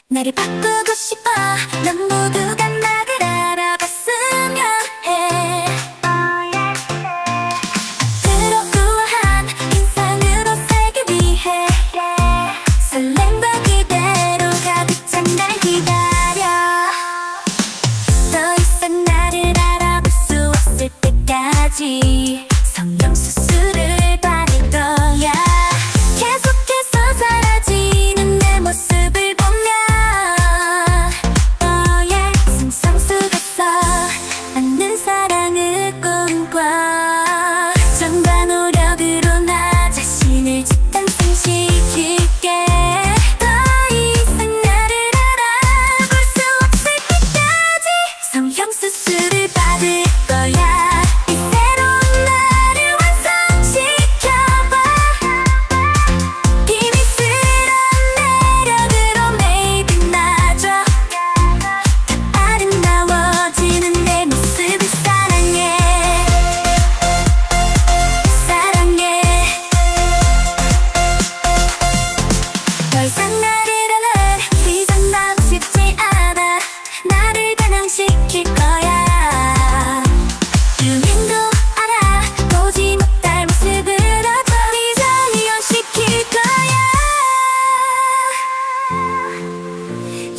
나를 바꾸고 싶어. 넌 모두가 나를 알아봤으면 해. 앞으로 우아한 인상으로 살기 위해 설렘과 기대로 가득 찬 날 기다려. 더 이상 나를 알아볼 수 없을 때까지 성형수술을 받을 거야. 계속해서 사라지는 내 모습을 보면 상상 속에서 않는 사랑을 꿈꿔. 정과 노력으로 나 자신을 재탄생시킬게. 더 이상 나를 알아볼 수 없을 때까지 성형수술을 받을 거야. 이 새로운 나를 완성시켜봐. 비밀스러운 매력으로 매일 빛나줘. 더 아름다워지는 내 모습을 사랑해. 사랑해. 더 이상 나를 아는 이상 난 쉽지 않아. 나를 변형시킬 거야. 유명도 알아. 보지 못할 모습으로 더 이상 이용시킬 거야.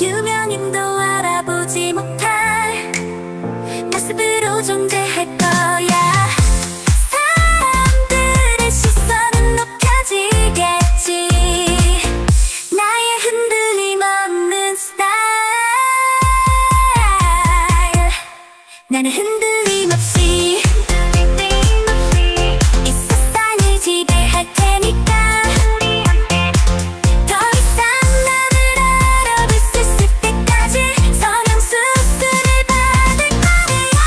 유명인도 알아보지 못할 모습으로 존재할 거야. 사람들의 시선은 높여지겠지. 나의 흔들림 없는 스타일. 나는 흔들림 없이 이 세상을 지배할 테니까. 더 이상 나를 알아볼 수 있을 때까지 성형수술을 받을 거야.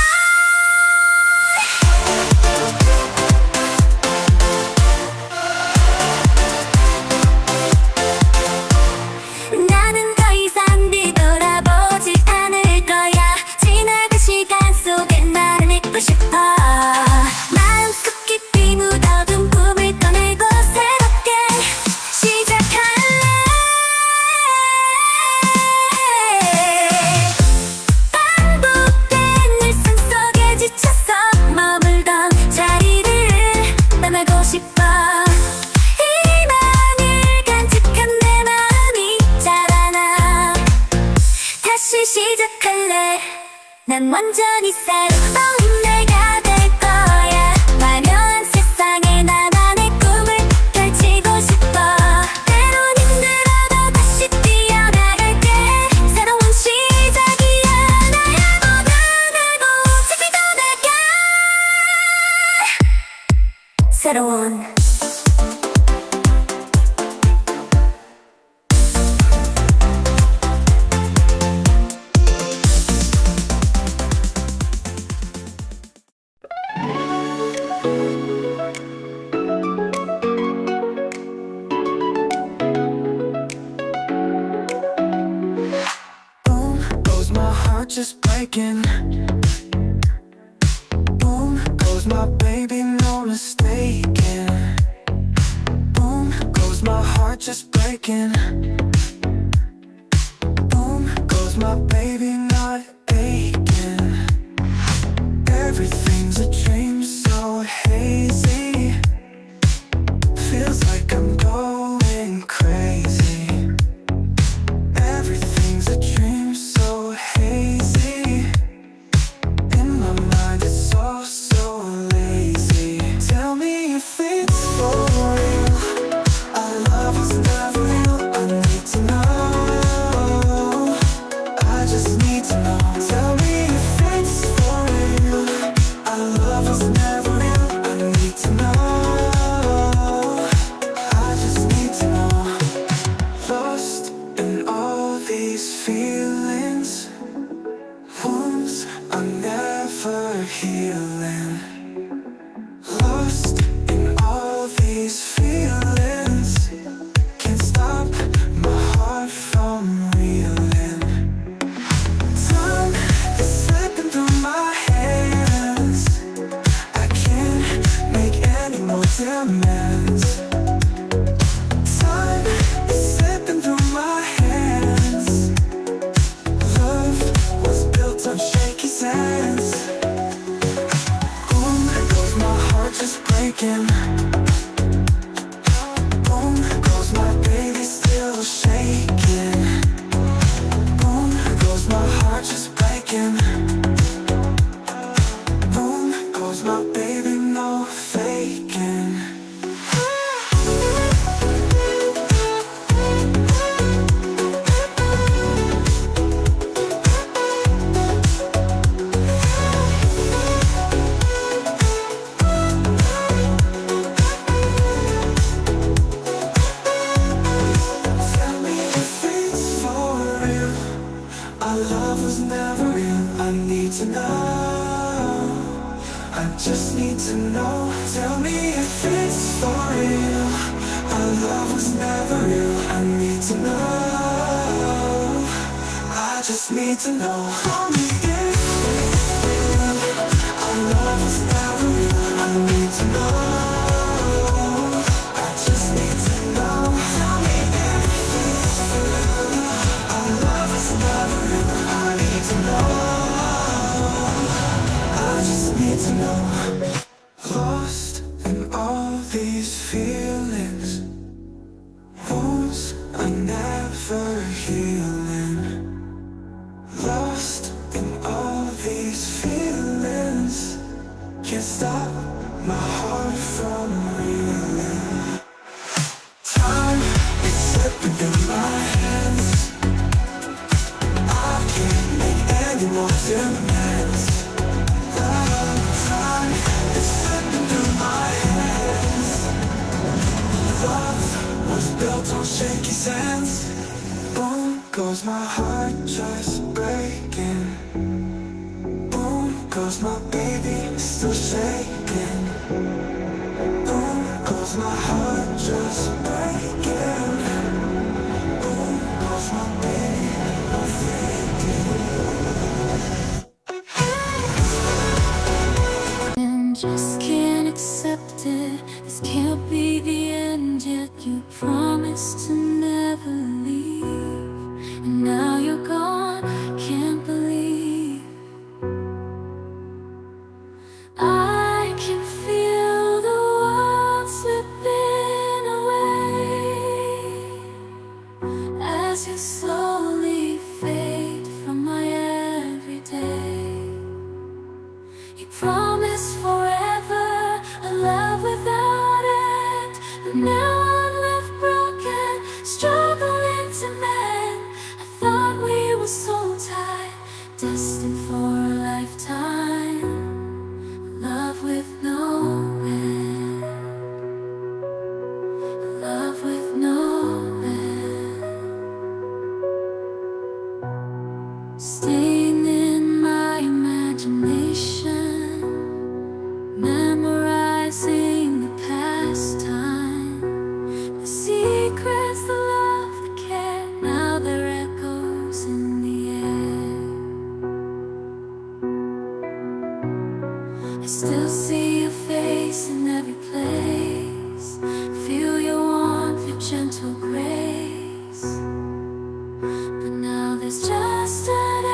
나는 더 이상 뒤돌아보지 않을 거야. 지나간 시간 속에 나를 잊고 싶어. 마음속 깊이 묻어둔 꿈을 꺼내고 새롭게 시작할래. 반복된 일상 속에 지쳐서 머물던 자리를 떠나고 싶어. 희망을 간직한 내 마음이 자라나 다시 시작할래. 난 완전히 새로운 내가 될 거야. 화려한 세상에 나만의 꿈을 펼치고 싶어. 때론 힘들어도 다시 뛰어나갈게. 새로운 시작이야. 나야 모든 알고 지금도 내게 새로운 Boom goes my heart just breaking. Boom goes my baby, no mistaking. Boom goes my heart just breaking. Boom goes my baby, not aching. Everything's a dream, so hazy. Feels like I'm going crazy. Everything's a dream, so hazy. In my mind, it's all so lazy. Tell me if it's for real. Our love was never real. I need to know. I just need to know. Tell me if it's for real. Our love was never real. I need to know. I just need to know. Lost in all these feelings. Wounds are never healing. Lost in all these feelings. Can't stop my heart from reeling. Time is slipping through my hands. I can't make any more demands. Time is slipping through my hands. Our love was never real. I need to know. I just need to know. Tell me if it's for real. Our love was never real. I need to know. I just need to know. Tell me if it's real. Our love was never real. I need to know. I just need to know. Tell me if it's real. Our love was never real. I need to know. I just need to know. Lost in all these feelings, wounds are never healing. Lost in all these feelings, can't stop my heart from reeling. Time is slipping through my hands. I can't make any more demands. Time is slipping through my hands. Love was built on shaky sands. Boom goes my heart just breaking. Boom goes my baby still shaking. Boom goes my heart just breaking. Boom goes my baby no faking. And just can't accept it. This can't be the end yet. You promised to never leave, and now you're gone. Can't believe I can feel the world slipping away as you slowly fade from my everyday. You promised forever, a love without end, but now I'm left broken, struggling to mend. I thought we were so tied, destined for a lifetime, love with no end, love with no end. Staying in my imagination, memorizing the past time, the secrets, the love, the care. Now they're echoes in the air. I still see your face in every place, feel your warmth, your gentle grace. But now there's just an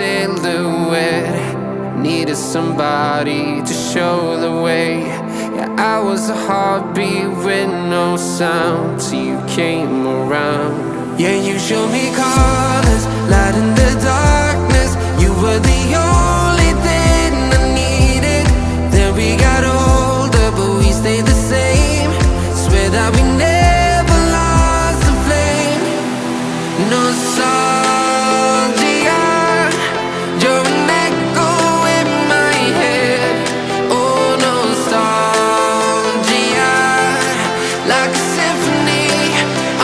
silhouette. Needed somebody to show the way. Yeah, I was a heartbeat with no sound till you came around. Yeah, you showed me colors, light in the darkness. You were the only thing I needed. Then we got older, but we stayed the same. Swear that we never lost the flame. Nostalgia, you're an echo in my head. Oh, nostalgia, like a symphony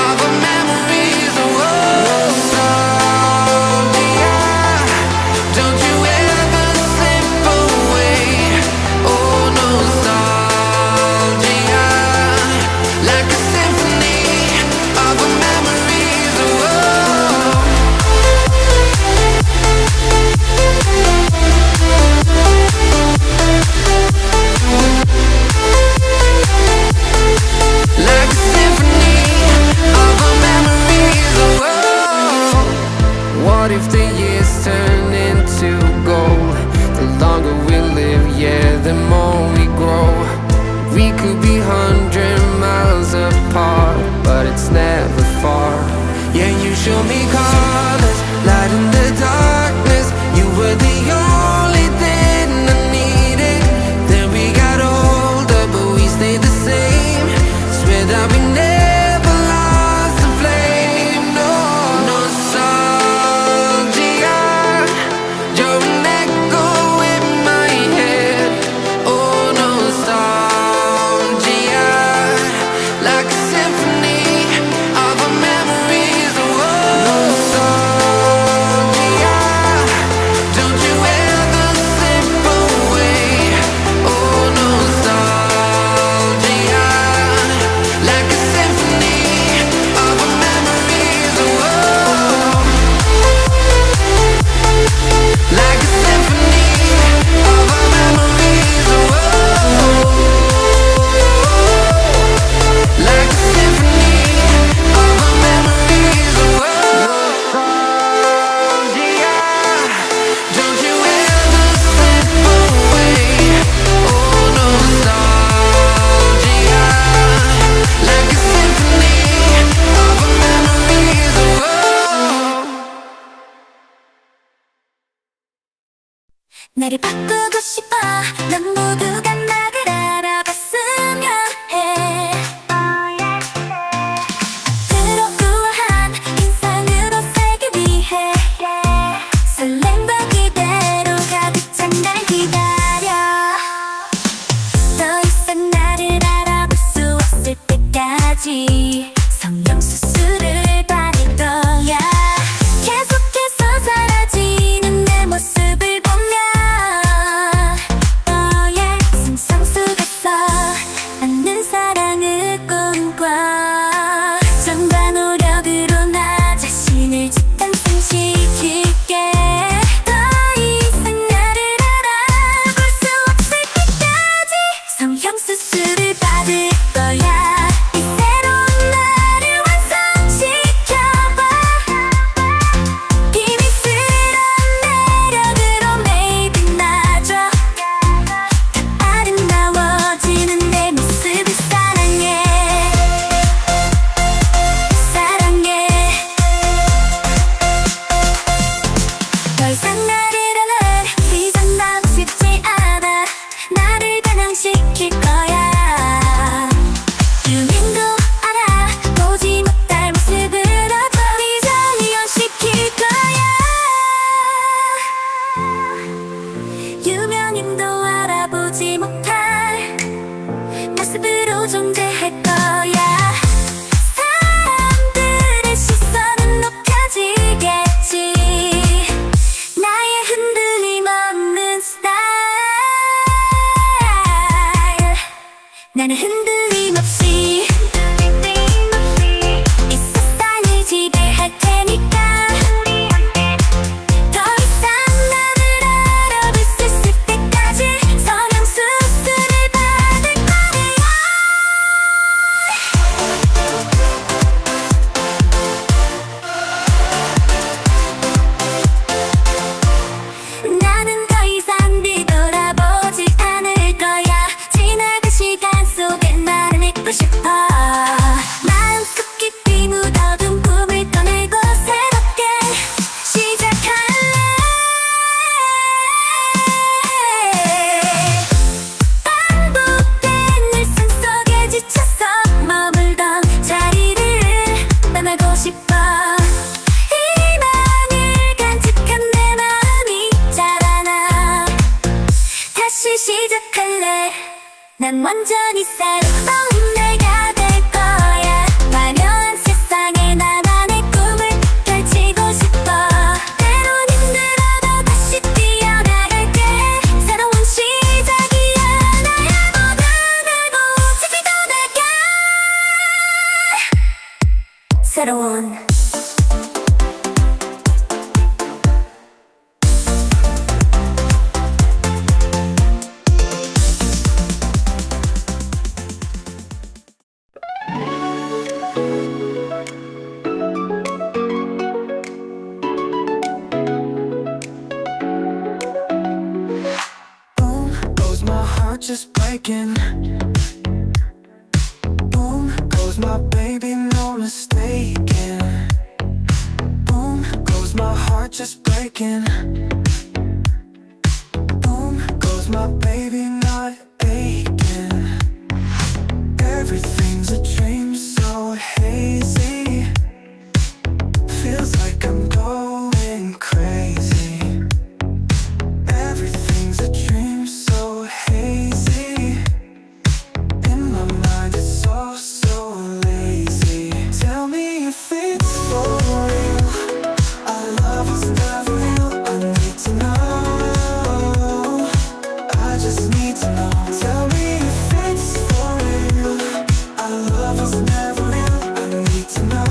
of our memories. Oh, nostalgia, don't you ever slip away. Oh, nostalgia, like a symphony of our memories. Oh, like a symphony of our memories. Oh, what if the years turn into gold? The longer we live, yeah, the more we grow. We could be 100 miles apart, but it's never far. Yeah, you show me colors, light in the darkness. You were the only thing I needed. Then we got older, but we stayed the same. Swear that we never lost the flame. No, nostalgia, you're an echo in my head. Oh, nostalgia, like a symphony of our memories. Oh, nostalgia, don't you ever slip away. Oh, nostalgia, like a symphony of our memories. Oh, like a symphony of our memories. Oh, like a symphony of our memories. Oh, nostalgia, don't you ever slip away. Oh, nostalgia, like a symphony of our memories. Oh, 나를 바꾸고 싶어. 넌 모두가 나를 알아봤으면 해. 그러고한 인상으로 살기 위해 설렘과 기대로 가득 찬 날 기다려. 더 이상 나를 알아볼 수 없을 때까지 성형수술을 받을 거야. 계속해서 사라지는 내 모습을 보면 상상 속에서 않는 사랑을 꿈꿔. 정과 노력으로 나 자신을 짓탕생시킬게. 더 이상 나를 알아볼 수 없을 때까지 성형수술을 받을 거야. 이 새로운 나를 완성시켜봐. 비밀스러운 매력으로 매일 빛나줘. 더 아름다워지는 내 모습을 사랑해. 사랑해. 더 이상 나를 아는 이상 나고 싶지 않아. 나를 반항시킬 거야. 유명도 알아. 보지 못할 모습으로 더 이상 이혼시킬 거야. 유명인도 알아보지 못할 모습으로 존재할 거야. 사람들의 시선은 높여지겠지. 나의 난 완전히 새로운 내가 될 거야. 화려한 세상에 나만의 꿈을 펼치고 싶어. 때론 힘들어도 다시 뛰어나갈게. 새로운 시작이야. 나의 모든 알고 지키고 내게 새로운 Boom goes my heart just breaking. Boom goes my baby, no mistaking. Boom goes my heart just breaking. Boom goes my baby, not aching. Everything's a dream, so hazy. Feels like I'm going crazy. Everything's a dream, so hazy. In my mind, it's all so lazy. Tell me if it's for real. Our love was never real. I need to know. I just need to know. Tell me if it's for real. Our love was never real. I need to know.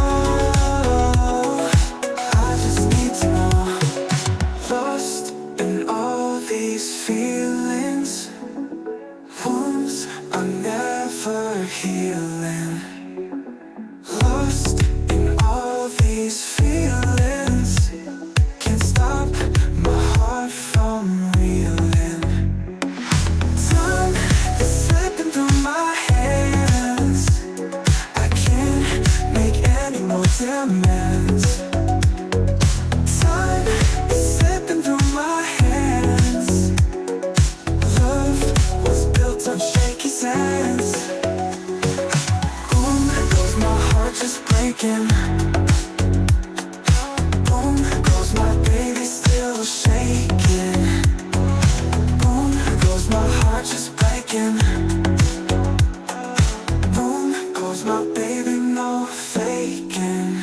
I just need to know. Lost in all these feelings. Wounds are never healing. Lost in all these feelings. Can't stop my heart from reeling. Time is slipping through my hands. I can't make any more demands. Time is slipping through my hands. Love was built on shaky sands. Boom goes my heart just breaking. Boom goes my baby still shaking. Boom goes my heart just breaking. Boom goes my baby, no faking.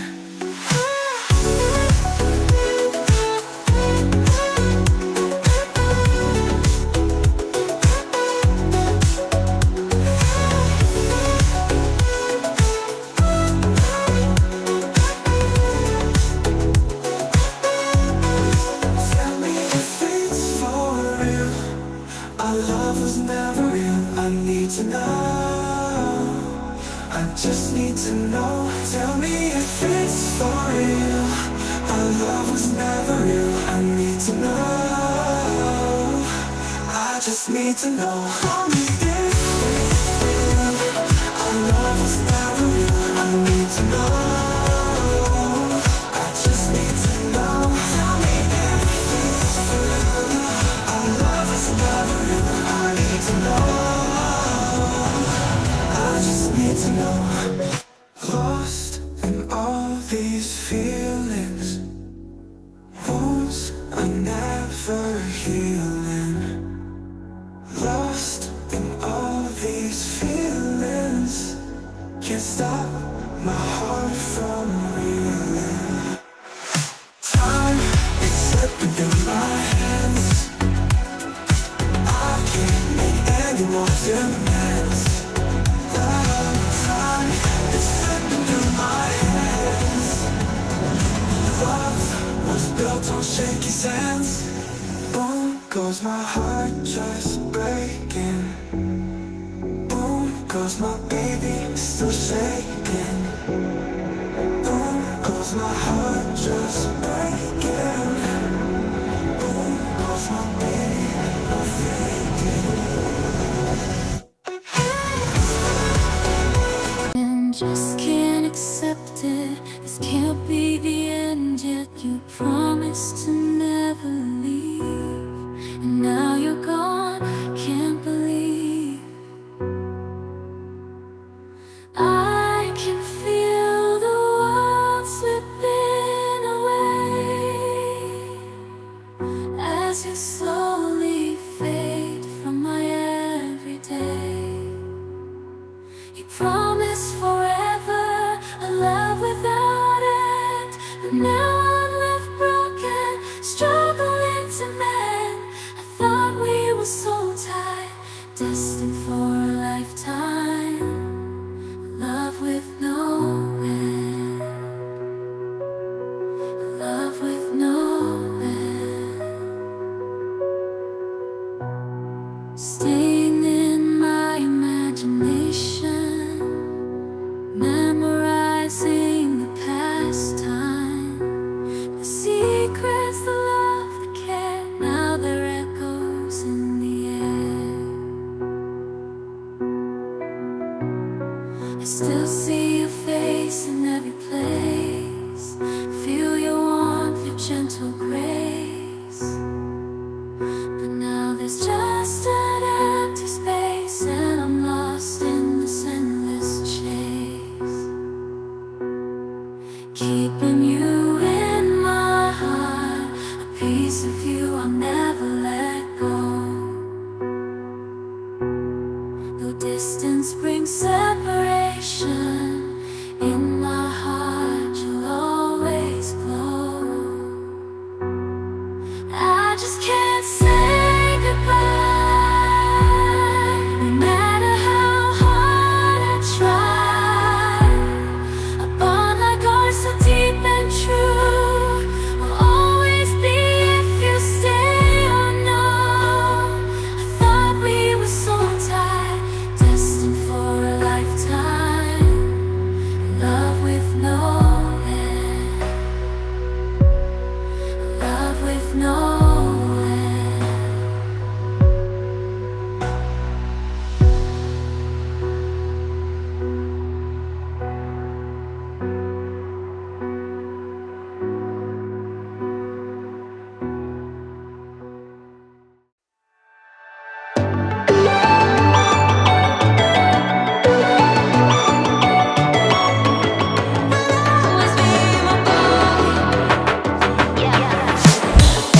Tell me if it's for real. Our love was never real. I need to know. I just need to know. Tell me if it's for real. Our love was never real. I need to know. I just need to know. Tell me if it's real. Our love was never real. I need to know. I just need to know. Tell me if it's real. Our love was never real. I need to know. I just need to know. Lost in all these feelings. Wounds are never healing. Lost in all these feelings. Can't stop my heart from reeling. Time is slipping through my hands. I can't make any more demands. Time is slipping through my hands. Love was built on shaky sands. Boom goes my heart just breaking. Boom goes my baby still shaking. Boom goes my heart just breaking. Boom goes my baby, no faking. and just can't accept it. This can't be the end yet. You promised to never leave, and now you're gone. Can't believe I can feel the world slipping away as you slowly fade from my everyday. you, I'll never let go. Though distance brings separation, in my heart you'll always glow. I just can't say goodbye, no matter how hard I try. A bond like ours, so deep and true, will always be if you stay or no. I thought we were so tied, destined for a lifetime. Love with no end, love with no end.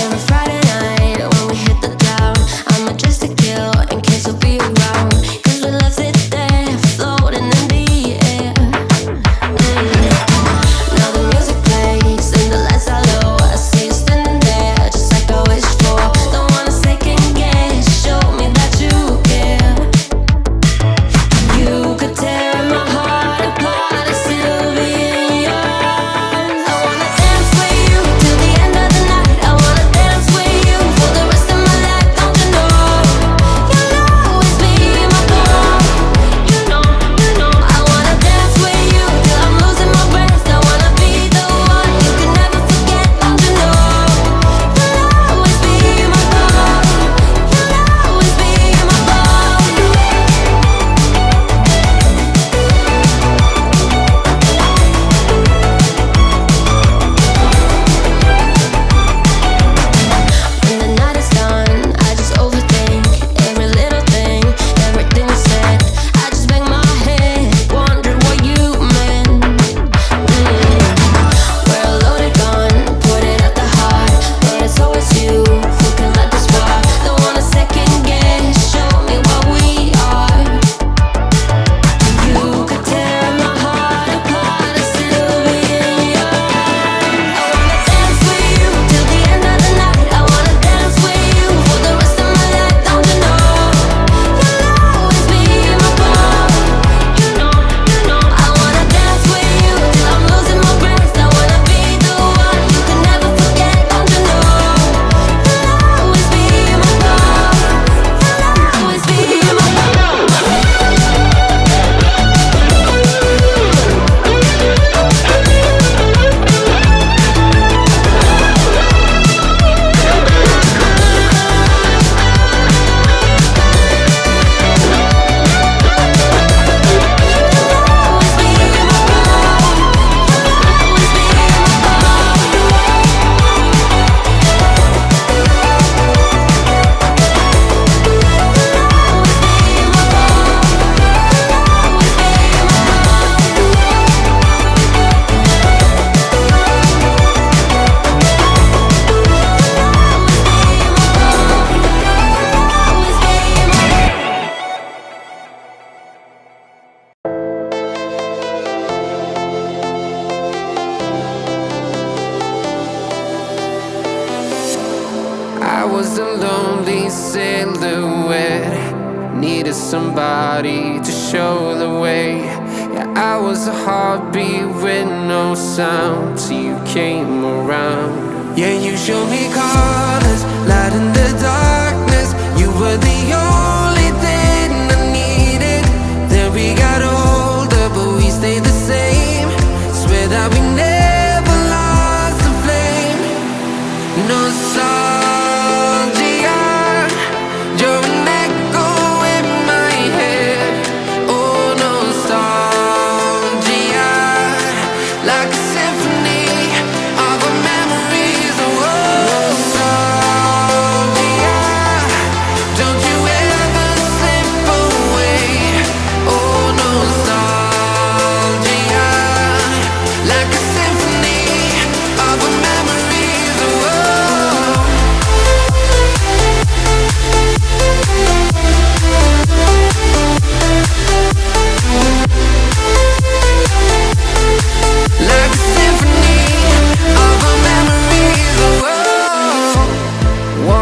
Every Friday night when we hit the town, I'ma just to kill in case you'll be around. 'Cause we left it there, floating in the air. Now the music plays and the lights are low. I see you standing there, just like I wished for. Don't wanna second guess, show me that you care. You could tear my heart apart, I still be in your arms. I wanna dance with you till the end of the night. I wanna dance with you for the rest of my life. Don't you know? You'll always be my boy. You know. I wanna dance with you till I'm losing my breath. I wanna be the one you can never forget. Don't you know? You'll always be my boy. You'll always be my boy. When the night is done, I just overthink every little thing, everything you said. I just bang my head, wonder what you meant. We're a loaded gun, put it at the heart, but it's always you who can let the spark. Don't wanna second guess, show me what we are. You could tear my heart apart, I still be in your arms. I wanna dance with you till the end of the night. I wanna dance with you for the rest of my life. Don't you know? You'll always be my boy. You know. I wanna dance with you till I'm losing my breath. I wanna be the one you can never forget. Don't you know? You'll always be my boy. You'll always be my I was a lonely silhouette, needed somebody to show the way. Yeah, I was a heartbeat with no sound till you came around. Yeah, you showed me colors, light in the darkness. You were the only thing I needed. Then we got older, but we stayed the same. Swear that we never lost the flame. Nostalgia, you're an echo in my head. Oh, nostalgia, like a symphony of our memories. Oh, nostalgia.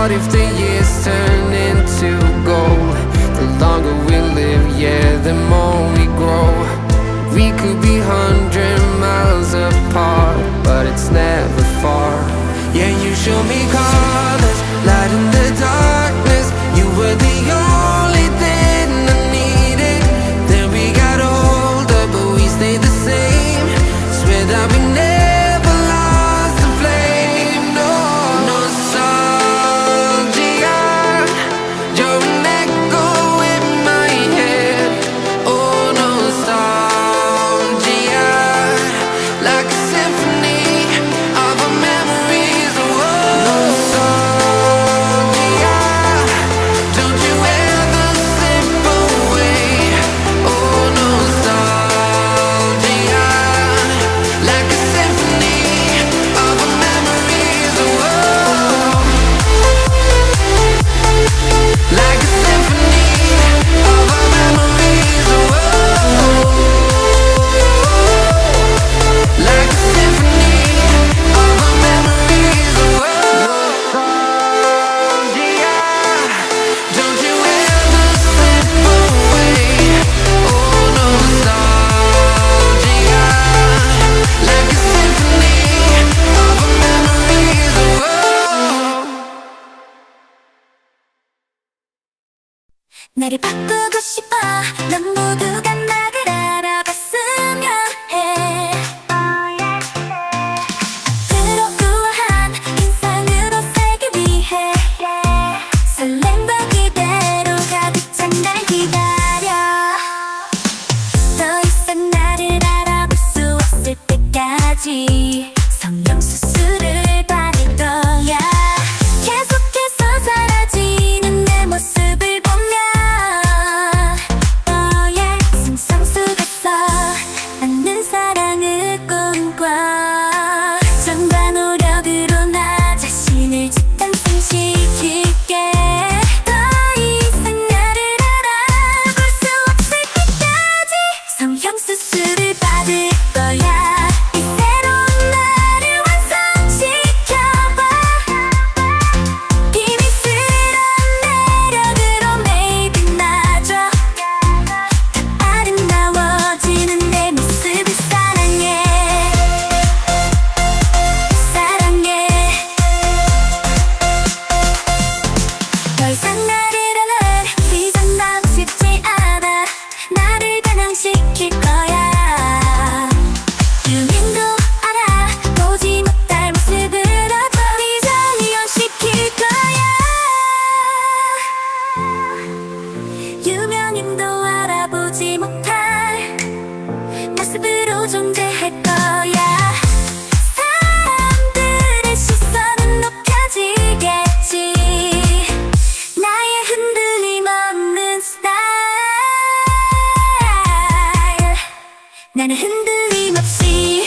What if the years turn into gold? The longer we live, yeah, the more we grow. We could be 100 miles apart, but it's never far. Yeah, you show me colors, light in the darkness. You were the only thing I needed. Then we got older, but we stayed the same. Swear that we never lost the flame. No nostalgia, you're an echo in my head. Oh, nostalgia, like a symphony of our memories. Oh, nostalgia, don't you ever slip away. Oh, nostalgia, like a symphony of our memories. Oh, like a symphony of our memories. Oh, like a symphony of our memories. Oh, nostalgia, don't you ever slip away. Oh, nostalgia, like a symphony of our memories. Oh, 나를 바꾸고 싶어. 넌 모두가 나를 알아봤으면 해. 그로구한 인상으로 살기 위해 설렘과 그대로 가득 찬 날 기다려. 더 이상 나를 알아볼 수 없을 때까지 성형수술을 받을 거야. 계속해서 사라지는 내 모습을 보면 상상 속에서 않는 사랑을 꿈꿔. 정과 노력으로 나 자신을 재탄생시킬게. 더 이상 나를 알아볼 수 없을 때까지 성형수술을 받을 거야. 이 새로운 나를 완성시켜봐. 비밀스러운 매력으로 매일 빛나줘. 더 아름다워지는 내 모습을 사랑해. 사랑해. 더 이상 나를 아는 이상 나고 싶지 않아. 나를 변형시킬 거야. 유명도 알아. 보지 못할 모습으로 더 이상 이혼시킬 거야. 유명인도 알아보지 못할 모습으로 존재할 거야. 사람들의 시선은 높여지겠지. 나의 흔들림 없는 스타일. 나는 흔들림 없이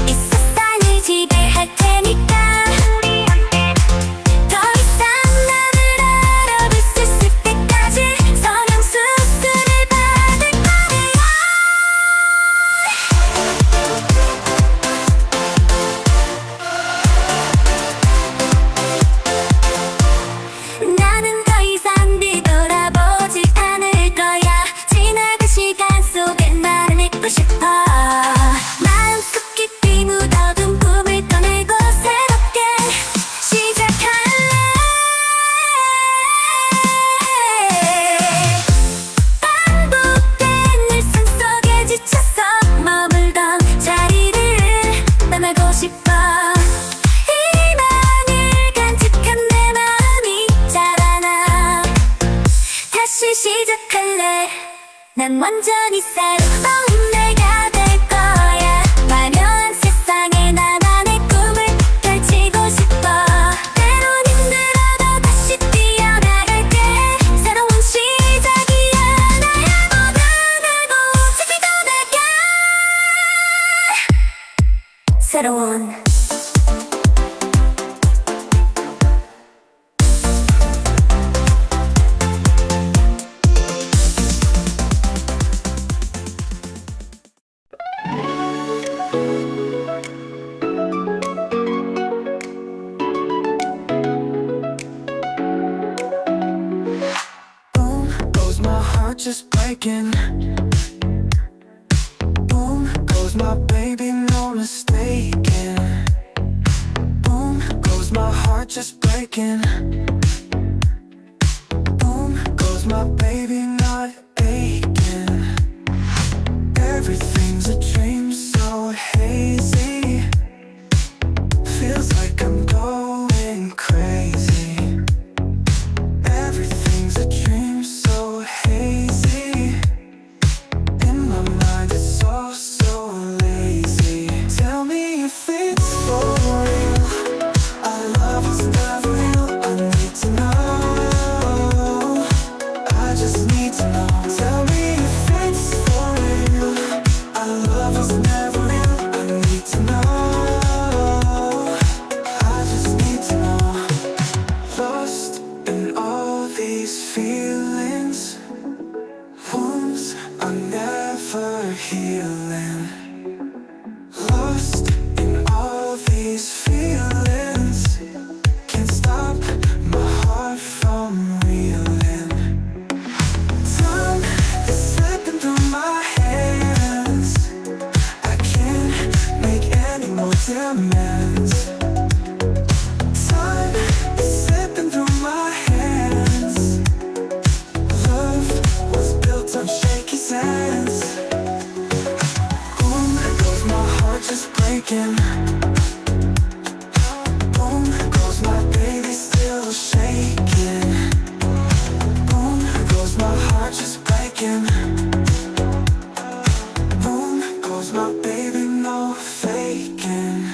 이 세상을 지배할 테니까. 더 이상 나를 알아볼 수 있을 때까지 성형수술을 받을 거야. 나는 더 이상 뒤돌아보지 않을 거야. 지나간 시간 속에 나를 믿고 싶어. 마음속 깊이 묻어둔 꿈을 꺼내고 새롭게 시작할래. 반복된 일상 속에 지쳐서 머물던 자리를 떠나고 싶어. 희망을 간직한 내 마음이 자라나. 다시 시작할래. 난 완전히 새로운 내가 될 거야. 화려한 세상에 나만의 꿈을 펼치고 싶어. 때론 힘들어도 다시 뛰어나갈게. 새로운 시작이야. 나야 모든 알고 지키고 내게. 새로운 just breaking. Boom goes my baby, no mistaking. Boom goes my heart just breaking. Boom goes my baby, not aching. Everything's a dream, so hazy. Feels like I'm going crazy. Everything's a dream, so hazy. In my mind it's all so lazy. Tell me if it's for real. Our love was never real. I need to know. I just need to know. Tell me if it's for real. Our love was never real. I need to know. I just need to know. Lost in all these feelings. Wounds are never healing. Lost in all these feelings. Can't stop my heart from reeling. Time is slipping through my hands. I can't make any more demands. Time is slipping through my hands. Love was built on shaky sands. Boom goes my heart just breaking. Boom goes my baby still shaking. Boom goes my heart just breaking. Boom goes my baby, no faking.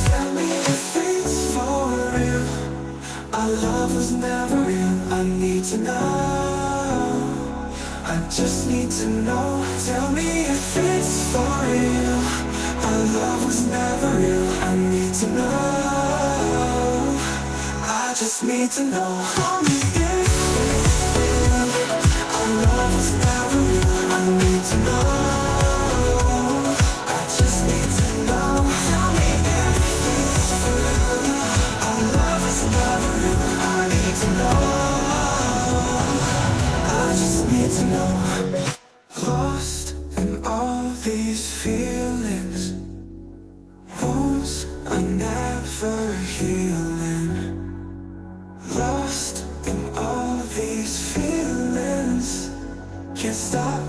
Tell me if it's for real. Our love was never real. I need to know. I just need to know. Tell me if it's for real. Our love was never real. I need to know. I just need to know. Tell me if it's real. Our love was never real. I need to know. I just need to know. Tell me if it's real. Our love is never real. I need to know. I just need to know. Lost in all these feelings. Wounds are never healing. Lost in all these feelings. Can't stop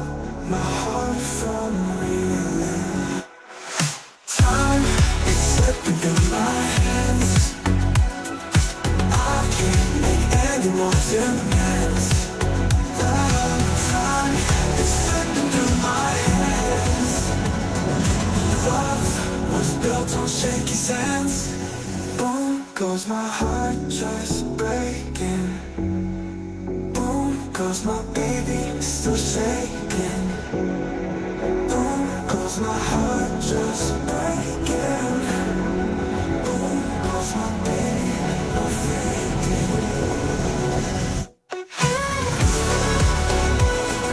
my heart from reeling. Time is slipping through my hands. I can't make any more demands. Time is slipping through my hands. Love was built on shaky sands. Boom goes my heart just breaking. Boom goes my baby still shaking. Boom goes my heart just breaking. Boom goes my baby, no faking.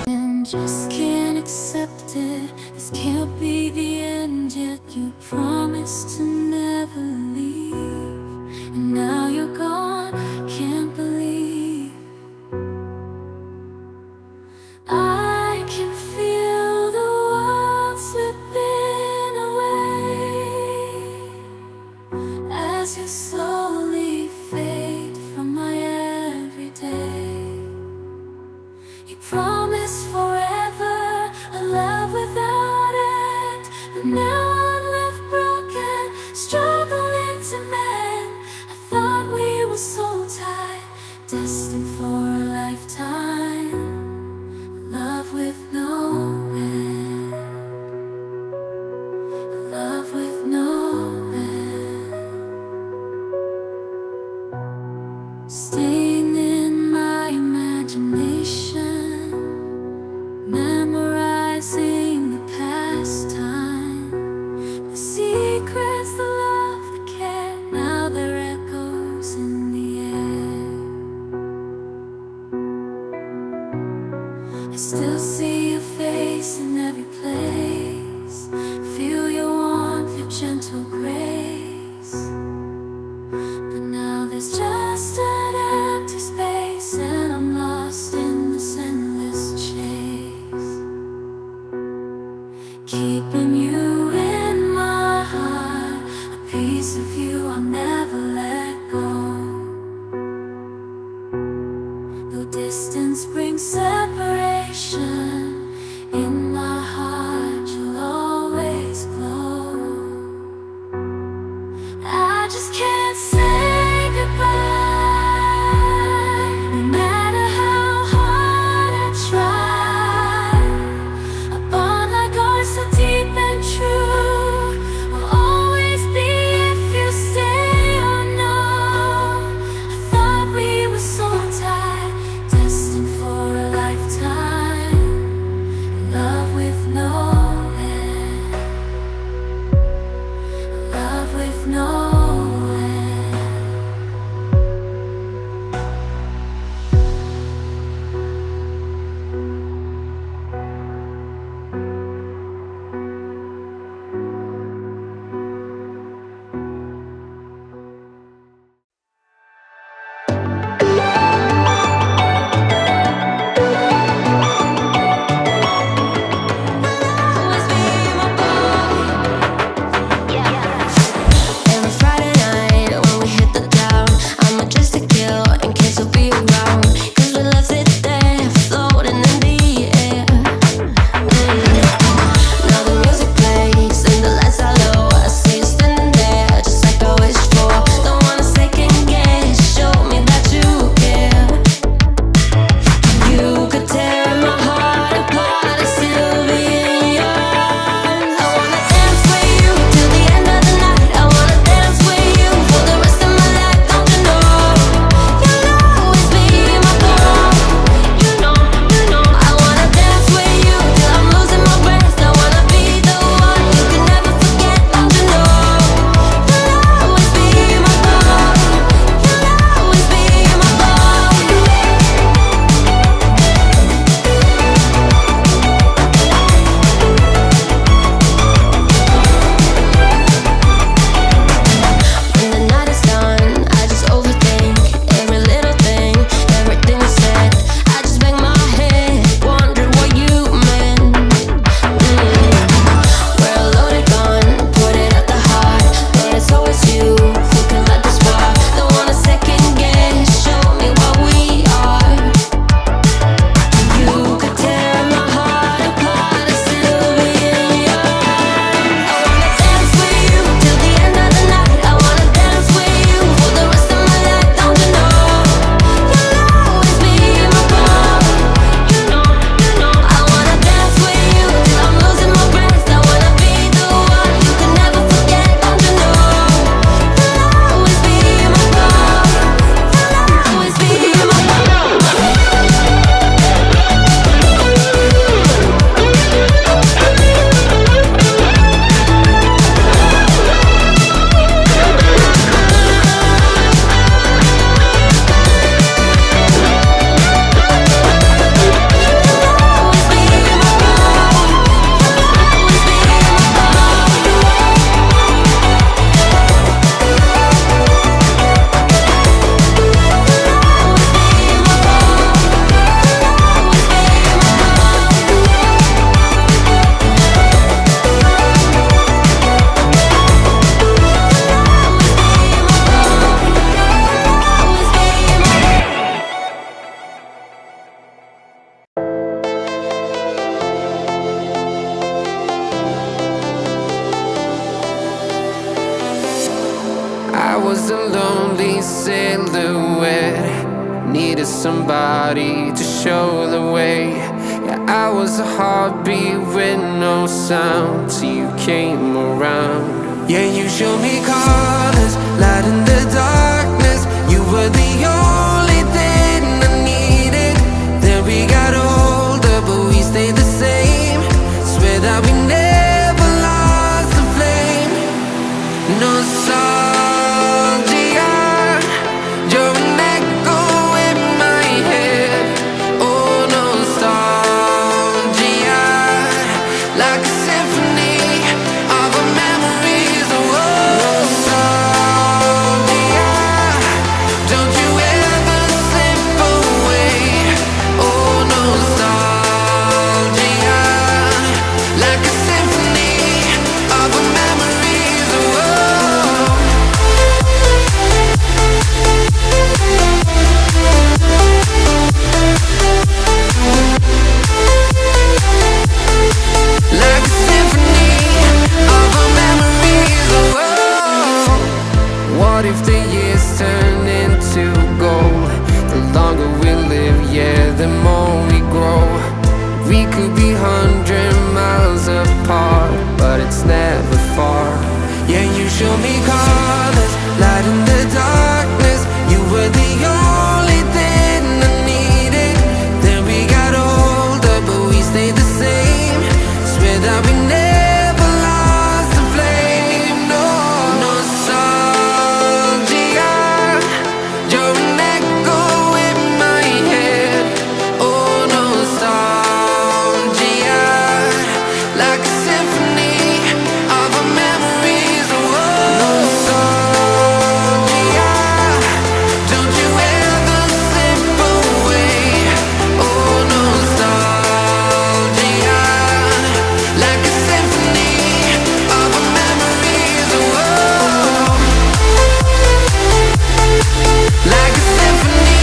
And just can't accept it. This can't be the end yet. You promised to never leave, and now you're gone. Can't believe I can feel the world slipping away as you slowly fade from my everyday. You promised forever, a love without end, but now I'm left broken, struggling. piece of you I'll never let go. Though distance brings separation, in my heart you'll always glow. I just can't say goodbye, no matter how hard I try. A bond like ours, so deep and true, will always be if you stay or no. I thought we were so tied, destined for a lifetime. Love with no end, love with no end. Every Friday night when we hit the town, I'ma just to kill in case you'll be around. 'Cause we left it there, floating in the air. Now the music plays and the lights are low. I see you standing there, just like I wished for. Don't wanna second guess, show me that you care. You could tear my heart apart and still be in yours. I wanna dance with you till the end of the night. I wanna dance with you for the rest of my life. Don't you know? You'll always be my girl. You know, you know. I wanna dance with you till I'm losing my breath. I wanna be the one you can never forget. Don't you know? You'll always be my girl. You'll always be my girl. When the night is done, I just overthink every little thing, everything you said. I just bang my head, wondering what you meant. We're a loaded gun, put it at the heart, but it's always you who can light the spark. Don't wanna second guess, show me what we are. You could tear my heart apart and still be in yours. I wanna dance with you till the end of the night. I wanna dance with you for the rest of my life. Don't you know? You'll always be my girl. You know, you know. I wanna dance with you till I'm losing my breath. I wanna be the one you can never forget. Don't you know? You'll always be my girl. You'll always be my girl. I was a lonely silhouette, needed somebody to show the way. Yeah, I was a heartbeat with no sound till you came around. Yeah, you showed me colors, light in the darkness. You were the only thing I needed. Then we got older, but we stayed the same. Swear that we never lost the flame. Nostalgia, you're an echo in my head. Oh, nostalgia, like a symphony of our memories. Oh, nostalgia, don't you ever slip away. Oh, nostalgia, like a symphony of our memories. Oh, many colors, light in the darkness. You were the only thing I needed. Then we got older, but we stayed the same. Swear that we never lost the flame. No nostalgia, you're an echo in my head. Oh, nostalgia, like a symphony of our memories. Oh, nostalgia, don't you ever slip away. Oh, nostalgia, like a symphony of our memories. Oh, like a symphony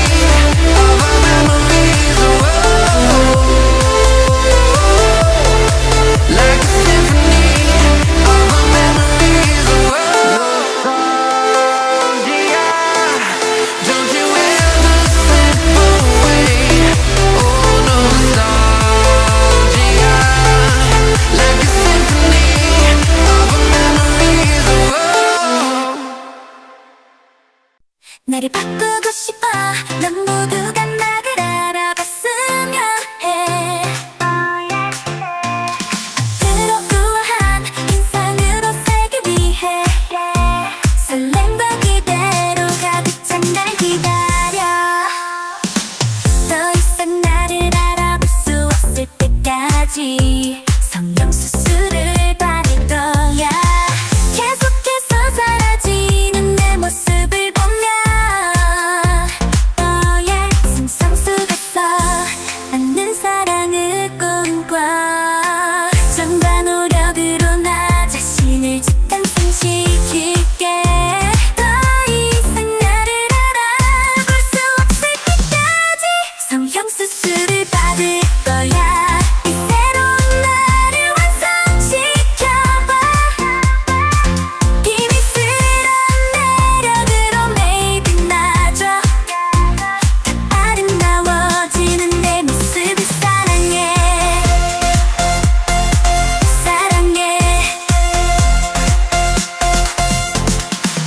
of our memories. Oh, like a symphony of our memories. Oh, nostalgia, don't you ever slip away. Oh, nostalgia, like a symphony of our memories. Oh, 나를 바꾸고 싶어. 넌 모두가 나를 알아봤으면 해. 앞으로 우아한 인상으로 살기 위해 설렘과 기대로 가득 찬 날 기다려. 더 이상 나를 알아볼 수 없을 때까지 성형수술을 받을 거야. 계속해서 사라지는 내 모습을 보면 상상 속에서 않는 사랑을 꿈꿔. 정과 노력으로 나 자신을 재탄생시킬게. 더 이상 나를 알아볼 수 없을 때까지 성형수술을 받을 거야. 이 새로운 나를 완성시켜봐. 비밀스러운 매력으로 매일 빛나줘. 더 아름다워지는 내 모습을 사랑해. 사랑해.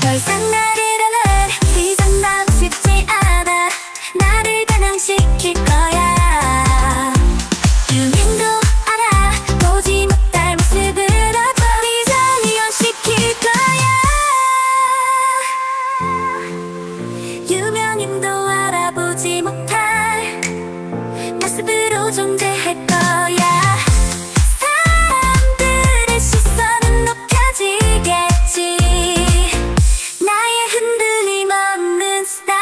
더 이상 나를 알아. 이상 난 쉽지 않아. 나를 반항시킬 거야. 유명도 알아. 보지 못할 모습으로 더 이상 이혼시킬 거야. 유명인도 알아보지 못할 모습으로 존재할 거야. 사람들의 시선은 높여지겠지. 나의 흔들림 없는 스타일.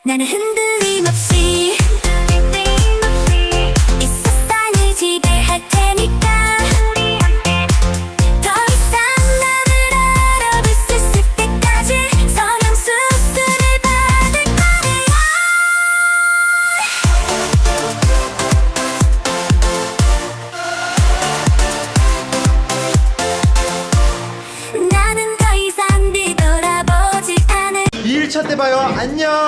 나는 흔들림 없이 이 세상을 지배할 테니까. 더 이상 나를 알아볼 수 있을 때까지 성형수술을 받을 거야. 나는 더 이상 뒤돌아보지 않을. 2일차 때 봐요. 안녕.